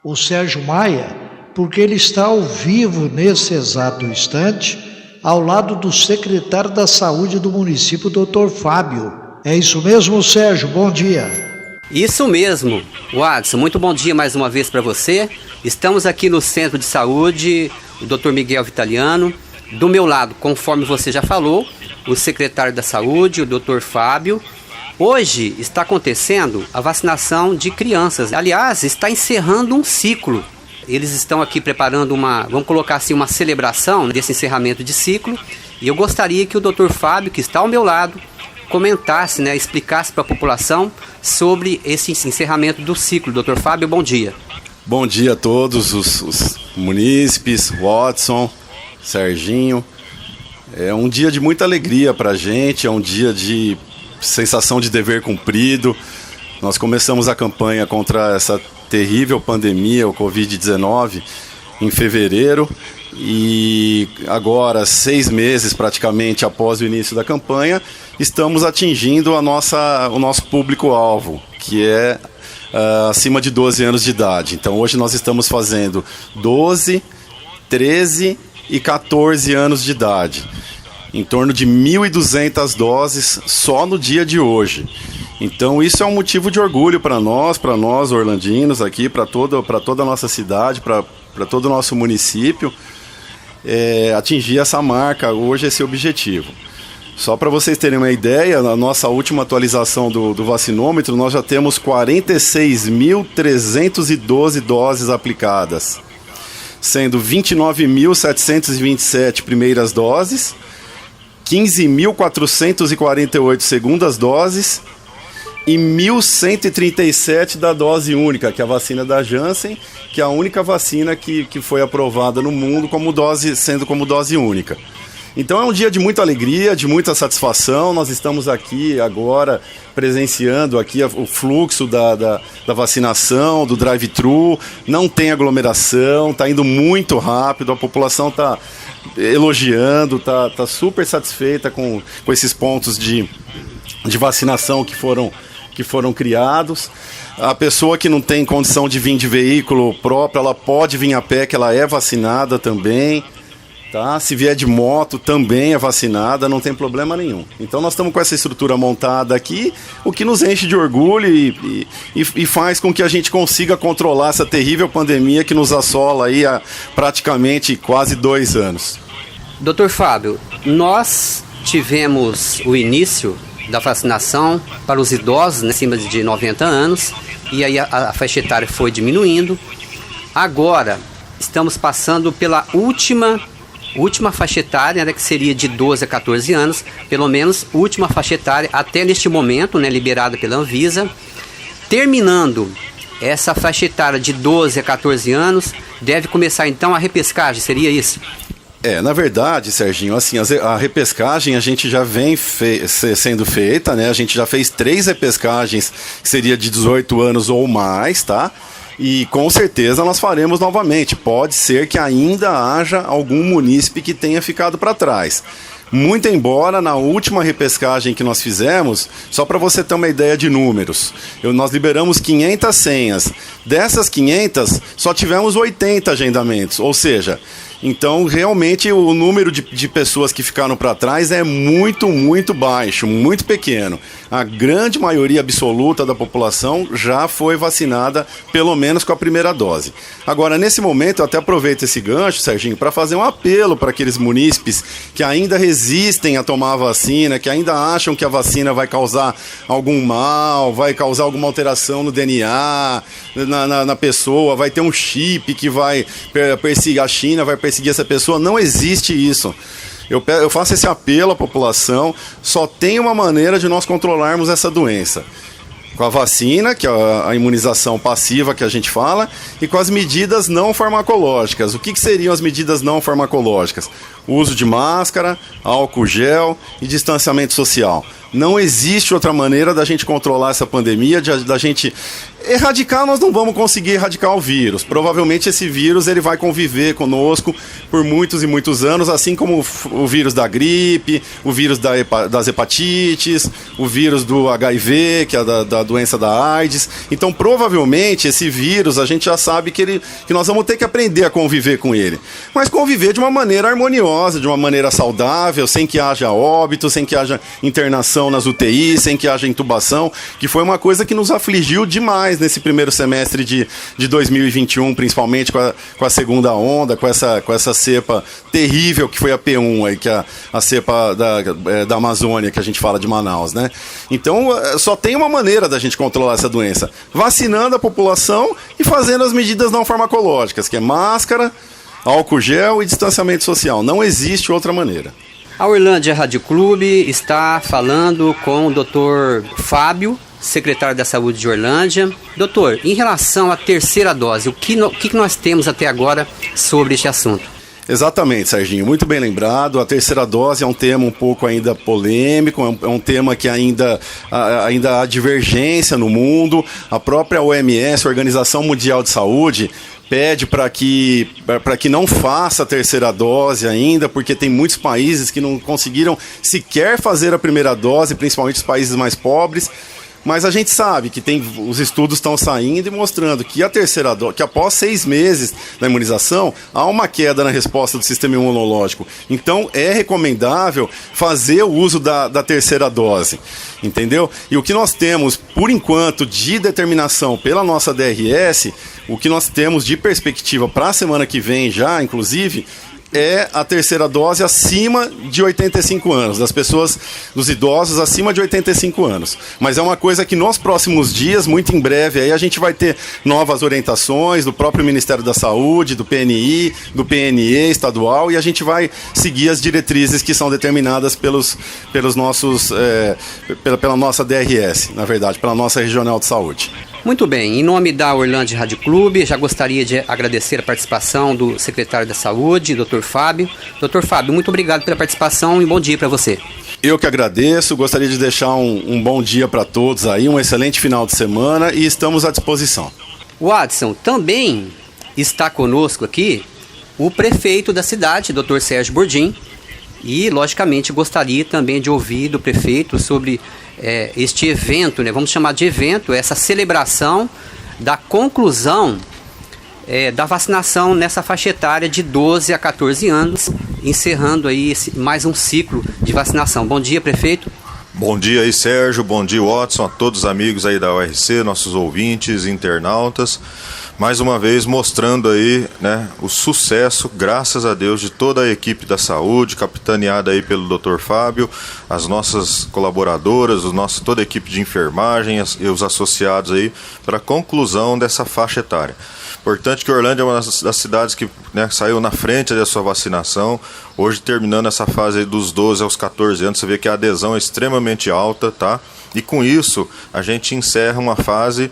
o Sérgio Maia, porque ele está ao vivo nesse exato instante, ao lado do secretário da Saúde do município, Dr. Fábio. É isso mesmo, Sérgio? Bom dia. Isso mesmo, Watson. Muito bom dia mais uma vez para você. Estamos aqui no Centro de Saúde, o Dr. Miguel Vitaliano. Do meu lado, conforme você já falou, o secretário da Saúde, o Dr. Fábio. Hoje está acontecendo a vacinação de crianças. Aliás, está encerrando um ciclo. Eles estão aqui preparando vamos colocar assim, uma celebração desse encerramento de ciclo. E eu gostaria que o Dr. Fábio, que está ao meu lado, comentasse, explicasse para a população sobre esse encerramento do ciclo. Dr. Fábio, bom dia. Bom dia a todos os munícipes, Watson, Serginho. É um dia de muita alegria para a gente, é um dia de sensação de dever cumprido. Nós começamos a campanha contra essa terrível pandemia, o Covid-19, em fevereiro, e agora, 6 meses praticamente após o início da campanha, estamos atingindo o nosso público-alvo, que é acima de 12 anos de idade. Então hoje nós estamos fazendo 12, 13 e 14 anos de idade. Em torno de 1.200 doses só no dia de hoje. Então isso é um motivo de orgulho para nós orlandinos aqui, para toda a nossa cidade, para todo o nosso município, atingir essa marca hoje, esse objetivo. Só para vocês terem uma ideia, na nossa última atualização do vacinômetro, nós já temos 46.312 doses aplicadas, sendo 29.727 primeiras doses, 15.448 segundas doses e 1.137 da dose única, que é a vacina da Janssen, que é a única vacina que foi aprovada no mundo sendo como dose única. Então é um dia de muita alegria, de muita satisfação. Nós estamos aqui agora presenciando aqui o fluxo da vacinação, do drive-thru. Não tem aglomeração, está indo muito rápido, a população está elogiando, tá super satisfeita com esses pontos de vacinação que foram criados. A pessoa que não tem condição de vir de veículo próprio, ela pode vir a pé, que ela é vacinada também, tá? Se vier de moto, também é vacinada, não tem problema nenhum. Então nós estamos com essa estrutura montada aqui, o que nos enche de orgulho e faz com que a gente consiga controlar essa terrível pandemia que nos assola aí há praticamente quase 2 anos. Dr. Fábio, nós tivemos o início da vacinação para os idosos, acima de 90 anos, e aí a faixa etária foi diminuindo. Agora estamos passando pela última faixa etária, que seria de 12 a 14 anos, pelo menos última faixa etária até neste momento, liberada pela Anvisa. Terminando essa faixa etária de 12 a 14 anos, deve começar então a repescagem, seria isso? Na verdade, Serginho, assim, a repescagem a gente já vem sendo feita, A gente já fez 3 repescagens, que seria de 18 anos ou mais, tá? E com certeza nós faremos novamente. Pode ser que ainda haja algum munícipe que tenha ficado para trás. Muito embora na última repescagem que nós fizemos, só para você ter uma ideia de números, nós liberamos 500 senhas. Dessas 500, só tivemos 80 agendamentos, ou seja, então realmente o número de pessoas que ficaram para trás é muito, muito baixo, muito pequeno. A grande maioria absoluta da população já foi vacinada, pelo menos com a primeira dose. Agora, nesse momento, eu até aproveito esse gancho, Serginho, para fazer um apelo para aqueles munícipes que ainda resistem a tomar a vacina, que ainda acham que a vacina vai causar algum mal, vai causar alguma alteração no DNA, na pessoa, vai ter um chip que vai perseguir a China, vai perseguir essa pessoa. Não existe isso. Eu faço esse apelo à população. Só tem uma maneira de nós controlarmos essa doença: com a vacina, que é a imunização passiva que a gente fala, e com as medidas não farmacológicas. O que seriam as medidas não farmacológicas? o uso de máscara, álcool gel e distanciamento social. Não existe outra maneira da gente controlar essa pandemia, da gente erradicar. Nós não vamos conseguir erradicar o vírus. Provavelmente esse vírus ele vai conviver conosco por muitos e muitos anos, assim como o vírus da gripe, o vírus das hepatites, o vírus do HIV, que é da doença da AIDS. Então, provavelmente, esse vírus, a gente já sabe que nós vamos ter que aprender a conviver com ele. Mas conviver de uma maneira harmoniosa, de uma maneira saudável, sem que haja óbito, sem que haja internação nas UTIs, sem que haja intubação, que foi uma coisa que nos afligiu demais nesse primeiro semestre de 2021, principalmente com a segunda onda, com essa cepa terrível que foi a P1, aí, que é a cepa da Amazônia, que a gente fala de Manaus, né? Então, só tem uma maneira da gente controlar essa doença: vacinando a população e fazendo as medidas não farmacológicas, que é máscara, álcool gel e distanciamento social. Não existe outra maneira. A Orlândia Rádio Clube está falando com o Dr. Fábio, secretário da Saúde de Orlândia. Doutor, em relação à terceira dose, o que nós temos até agora sobre este assunto? Exatamente, Serginho, muito bem lembrado. A terceira dose é um tema um pouco ainda polêmico, é um tema que ainda há divergência no mundo. A própria OMS, Organização Mundial de Saúde, pede para que não faça a terceira dose ainda, porque tem muitos países que não conseguiram sequer fazer a primeira dose, principalmente os países mais pobres. Mas a gente sabe que os estudos estão saindo e mostrando que a terceira dose, que após 6 meses da imunização, há uma queda na resposta do sistema imunológico. Então é recomendável fazer o uso da terceira dose, entendeu? E o que nós temos, por enquanto, de determinação pela nossa DRS, o que nós temos de perspectiva para a semana que vem já, inclusive, é a terceira dose acima de 85 anos, dos idosos acima de 85 anos. Mas é uma coisa que nos próximos dias, muito em breve, aí a gente vai ter novas orientações do próprio Ministério da Saúde, do PNI, do PNE estadual, e a gente vai seguir as diretrizes que são determinadas pela nossa DRS, na verdade, pela nossa Regional de Saúde. Muito bem, em nome da Orlândia Rádio Clube, já gostaria de agradecer a participação do secretário da Saúde, Dr. Fábio. Dr. Fábio, muito obrigado pela participação e bom dia para você. Eu que agradeço, gostaria de deixar um bom dia para todos aí, um excelente final de semana e estamos à disposição. Watson, também está conosco aqui o prefeito da cidade, Dr. Sérgio Bordim, e logicamente gostaria também de ouvir do prefeito sobre este evento, né? Vamos chamar de evento, essa celebração da conclusão da vacinação nessa faixa etária de 12 a 14 anos, encerrando aí mais um ciclo de vacinação. Bom dia, prefeito. Bom dia aí, Sérgio, bom dia, Watson, a todos os amigos aí da URC, nossos ouvintes, internautas. Mais uma vez mostrando aí, né, o sucesso, graças a Deus, de toda a equipe da saúde, capitaneada aí pelo Dr. Fábio, as nossas colaboradoras, toda a equipe de enfermagem e os associados aí para a conclusão dessa faixa etária. Importante que Orlândia é uma das cidades que, né, saiu na frente da sua vacinação. Hoje, terminando essa fase aí dos 12 aos 14 anos, você vê que a adesão é extremamente alta, tá? E com isso, a gente encerra uma fase,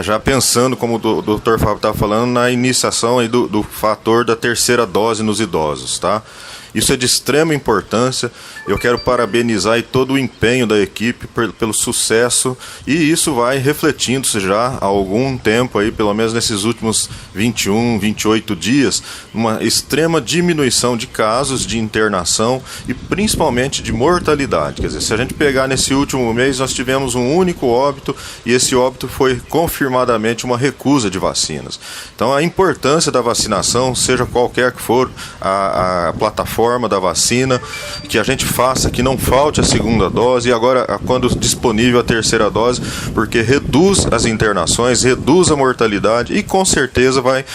já pensando, como o Dr. Fábio estava falando, na iniciação aí do fator da terceira dose nos idosos, tá? Isso é de extrema importância. Eu quero parabenizar aí todo o empenho da equipe pelo sucesso, e isso vai refletindo-se já há algum tempo aí, pelo menos nesses últimos 21, 28 dias, uma extrema diminuição de casos de internação e principalmente de mortalidade. Quer dizer, se a gente pegar nesse último mês, nós tivemos um único óbito, e esse óbito foi confirmadamente uma recusa de vacinas. Então a importância da vacinação, seja qualquer que for a plataforma da vacina, que a gente faça, que não falte a segunda dose, e agora, quando disponível, a terceira dose, porque reduz as internações, reduz a mortalidade e com certeza vai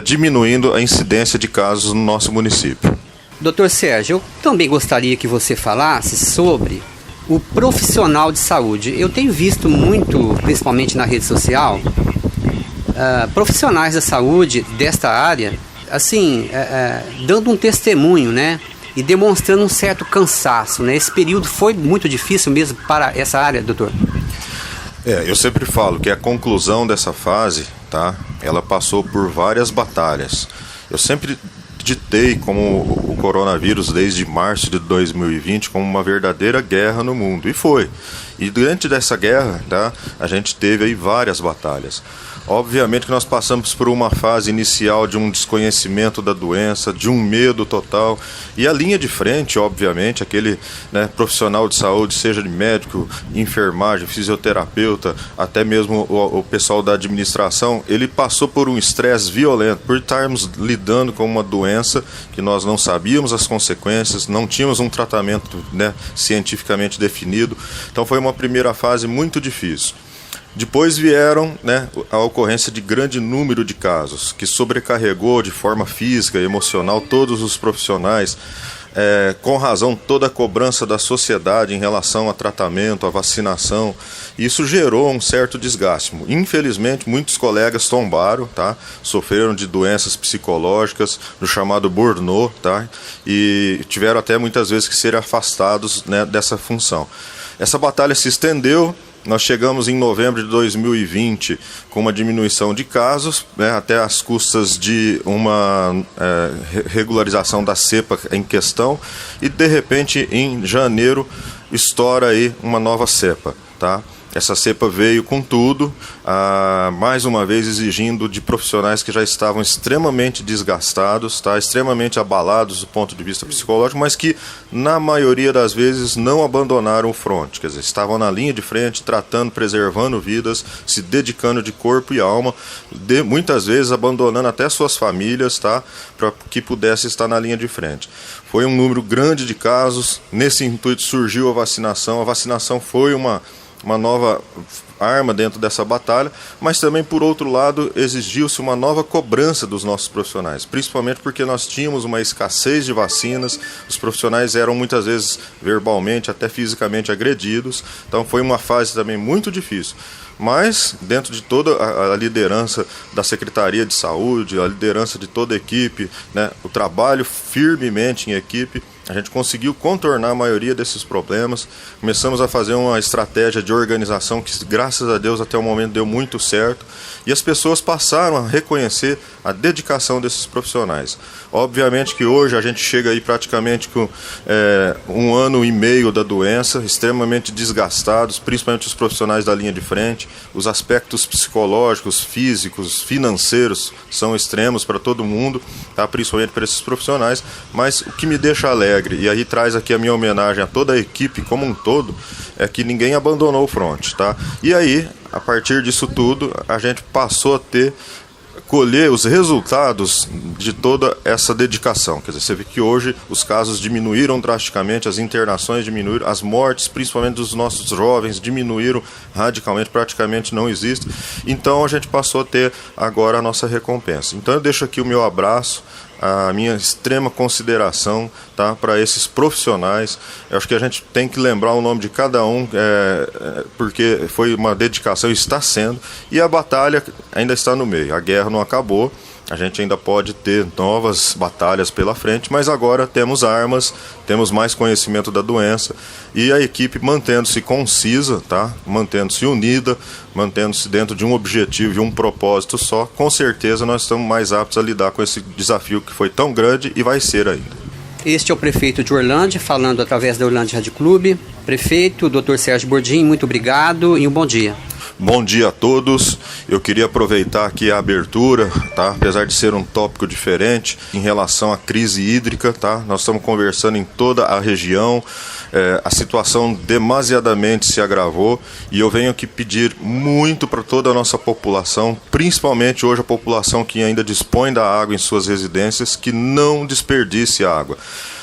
diminuindo a incidência de casos no nosso município. Dr. Sérgio, eu também gostaria que você falasse sobre o profissional de saúde. Eu tenho visto muito, principalmente na rede social, profissionais da saúde desta área, assim, dando um testemunho, né, e demonstrando um certo cansaço, né? Esse período foi muito difícil mesmo para essa área, doutor? Eu sempre falo que a conclusão dessa fase, tá, ela passou por várias batalhas. Eu sempre ditei como o coronavírus desde março de 2020 como uma verdadeira guerra no mundo, e foi. E diante dessa guerra, tá, a gente teve aí várias batalhas. Obviamente que nós passamos por uma fase inicial de um desconhecimento da doença, de um medo total, e a linha de frente, obviamente, aquele, né, profissional de saúde, seja de médico, enfermagem, fisioterapeuta, até mesmo o pessoal da administração, ele passou por um estresse violento, por estarmos lidando com uma doença que nós não sabíamos as consequências, não tínhamos um tratamento, né, cientificamente definido. Então foi uma primeira fase muito difícil. Depois vieram, né, a ocorrência de grande número de casos, que sobrecarregou de forma física e emocional todos os profissionais, com razão toda a cobrança da sociedade em relação a tratamento, a vacinação. Isso gerou um certo desgaste. Infelizmente, muitos colegas tombaram, tá? Sofreram de doenças psicológicas, do chamado burnout, tá? E tiveram até muitas vezes que ser afastados, né, dessa função. Essa batalha se estendeu. Nós chegamos em novembro de 2020 com uma diminuição de casos, né, até às custas de uma regularização da cepa em questão, e de repente em janeiro estoura aí uma nova cepa, tá? Essa cepa veio com tudo, mais uma vez exigindo de profissionais que já estavam extremamente desgastados, tá? Extremamente abalados do ponto de vista psicológico, mas que na maioria das vezes não abandonaram o fronte, quer dizer, estavam na linha de frente, tratando, preservando vidas, se dedicando de corpo e alma, muitas vezes abandonando até suas famílias, tá? Para que pudesse estar na linha de frente. Foi um número grande de casos, nesse intuito surgiu a vacinação foi uma nova arma dentro dessa batalha, mas também, por outro lado, exigiu-se uma nova cobrança dos nossos profissionais, principalmente porque nós tínhamos uma escassez de vacinas, os profissionais eram muitas vezes verbalmente, até fisicamente agredidos, então foi uma fase também muito difícil. Mas, dentro de toda a liderança da Secretaria de Saúde, a liderança de toda a equipe, né, o trabalho firmemente em equipe, a gente conseguiu contornar a maioria desses problemas. Começamos a fazer uma estratégia de organização que, graças a Deus, até o momento deu muito certo. E as pessoas passaram a reconhecer a dedicação desses profissionais. Obviamente que hoje a gente chega aí praticamente com 1 ano e meio da doença, extremamente desgastados, principalmente os profissionais da linha de frente. Os aspectos psicológicos, físicos, financeiros são extremos para todo mundo, tá? Principalmente para esses profissionais. Mas o que me deixa alegre, e aí traz aqui a minha homenagem a toda a equipe como um todo, é que ninguém abandonou o fronte, tá? E aí, a partir disso tudo, a gente passou a colher os resultados de toda essa dedicação. Quer dizer, você vê que hoje os casos diminuíram drasticamente, as internações diminuíram, as mortes, principalmente dos nossos jovens, diminuíram radicalmente, praticamente não existem. Então a gente passou a ter agora a nossa recompensa. Então eu deixo aqui o meu abraço, a minha extrema consideração, tá, para esses profissionais. Eu acho que a gente tem que lembrar o nome de cada um, porque foi uma dedicação, está sendo, e a batalha ainda está no meio. A guerra não acabou, a gente ainda pode ter novas batalhas pela frente, mas agora temos armas, temos mais conhecimento da doença, e a equipe mantendo-se concisa, tá? Mantendo-se unida, mantendo-se dentro de um objetivo e um propósito só. Com certeza nós estamos mais aptos a lidar com esse desafio que foi tão grande e vai ser ainda. Este é o prefeito de Orlândia, falando através da Orlândia Rádio Clube. Prefeito, Dr. Sérgio Bordim, muito obrigado e um bom dia. Bom dia a todos. Eu queria aproveitar aqui a abertura, tá? Apesar de ser um tópico diferente em relação à crise hídrica, tá? Nós estamos conversando em toda a região, a situação demasiadamente se agravou e eu venho aqui pedir muito para toda a nossa população, principalmente hoje a população que ainda dispõe da água em suas residências, que não desperdice água.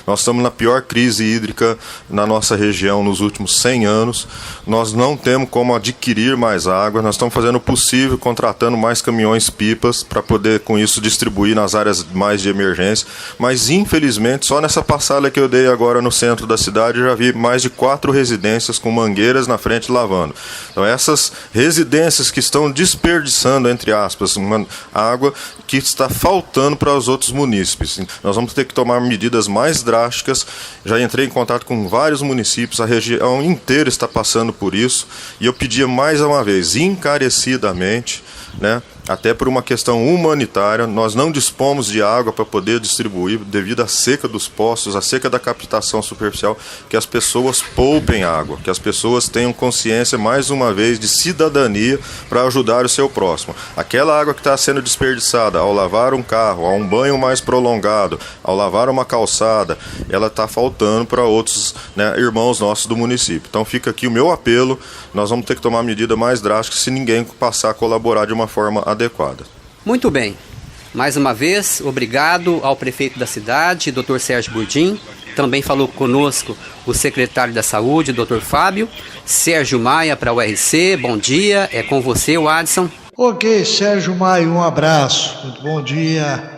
Nós estamos na pior crise hídrica na nossa região nos últimos 100 anos. Nós não temos como adquirir mais água. Nós estamos fazendo o possível, contratando mais caminhões-pipas para poder, com isso, distribuir nas áreas mais de emergência. Mas, infelizmente, só nessa passada que eu dei agora no centro da cidade, eu já vi mais de 4 residências com mangueiras na frente lavando. Então, essas residências que estão desperdiçando, entre aspas, uma água que está faltando para os outros munícipes. Nós vamos ter que tomar medidas mais drásticas. Já entrei em contato com vários municípios, a região inteira está passando por isso, e eu pedia mais uma vez, encarecidamente, né, até por uma questão humanitária. Nós não dispomos de água para poder distribuir devido à seca dos poços, à seca da captação superficial, que as pessoas poupem água, que as pessoas tenham consciência, mais uma vez, de cidadania para ajudar o seu próximo. Aquela água que está sendo desperdiçada ao lavar um carro, a um banho mais prolongado, ao lavar uma calçada, ela está faltando para outros, né, irmãos nossos do município. Então fica aqui o meu apelo, nós vamos ter que tomar medida mais drástica se ninguém passar a colaborar de uma forma adequada. Muito bem. Mais uma vez, obrigado ao prefeito da cidade, Dr. Sérgio Burdim. Também falou conosco o secretário da Saúde, Dr. Fábio. Sérgio Maia para a URC, bom dia. É com você, Wadson. Ok, Sérgio Maia, um abraço. Muito bom dia.